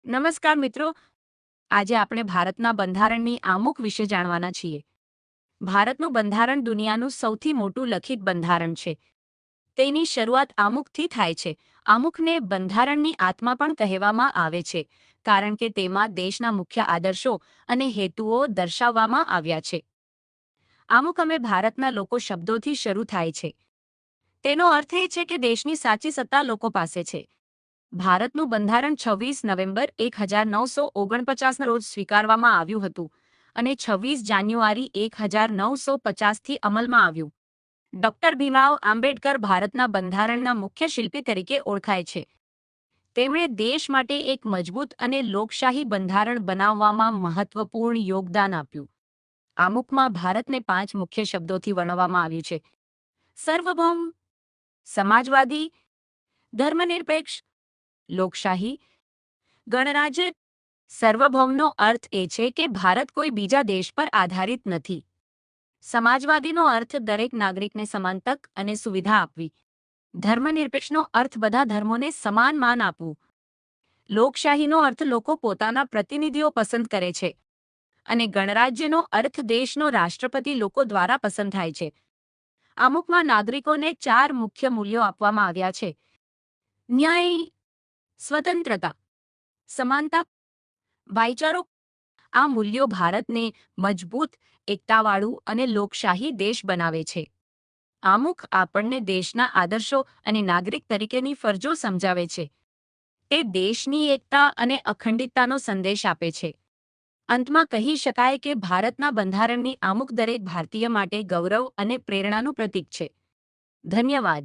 નમસ્કાર મિત્રો, આજે આપણે ભારતના બંધારણની આમુખ વિશે જાણવાના છીએ. ભારતનું બંધારણ દુનિયાનું સૌથી મોટું લખિત બંધારણ છે. તેની શરૂઆત આમુખથી થાય છે. આમુખને બંધારણની આત્મા પણ કહેવામાં આવે છે, કારણ કે તેમાં દેશના મુખ્ય આદર્શો અને હેતુઓ દર્શાવવામાં આવ્યા છે. આમુખ અમે ભારતના લોકો શબ્દોથી શરૂ થાય છે. તેનો અર્થ એ છે કે દેશની સાચી સત્તા લોકો પાસે છે. ભારતનું બંધારણ 26 નવેમ્બર 1949ના રોજ સ્વીકારવામાં આવ્યું હતું અને 26 જાન્યુઆરી 1950થી અમલમાં આવ્યું. ડોક્ટર ભીમરાવ આંબેડકર ભારતના બંધારણના મુખ્ય શિલ્પી તરીકે ઓળખાય છે. તેમણે દેશ માટે એક મજબૂત અને લોકશાહી બંધારણ બનાવવામાં મહત્વપૂર્ણ યોગદાન આપ્યું. આમુખમાં ભારતને 5 મુખ્ય શબ્દોથી વર્ણવવામાં આવ્યું છે: સર્વભૌમ, સમાજવાદી, ધર્મનિરપેક્ષ, લોકશાહી, ગણરાજ્ય. સાર્વભૌમનો અર્થ એ છે કે ભારત કોઈ બીજા દેશ પર આધારિત નથી. સમાજવાદીનો અર્થ દરેક નાગરિકને સમાન તક અને સુવિધા આપવી. ધર્મનિરપેક્ષનો અર્થ બધા ધર્મોને સમાન માન આપવું. લોકશાહીનો અર્થ લોકો પોતાના પ્રતિનિધિઓ પસંદ કરે છે. અને ગણરાજ્યનો અર્થ દેશનો રાષ્ટ્રપતિ લોકો દ્વારા પસંદ થાય છે. આમુખમાં નાગરિકોને 4 મુખ્ય મૂલ્યો આપવામાં આવ્યા છે: ન્યાય, સ્વતંત્રતા, સમાનતા, ભાઈચારો. આ મૂલ્યો ભારતને મજબૂત, એકતાવાળું અને લોકશાહી દેશ બનાવે છે. આમુખ આપણને દેશના આદર્શો અને નાગરિક તરીકેની ફરજો સમજાવે છે. તે દેશની એકતા અને અખંડિતતાનો સંદેશ આપે છે. અંતમાં કહી શકાય કે ભારતના બંધારણની આમુખ દરેક ભારતીય માટે ગૌરવ અને પ્રેરણાનું પ્રતીક છે. ધન્યવાદ.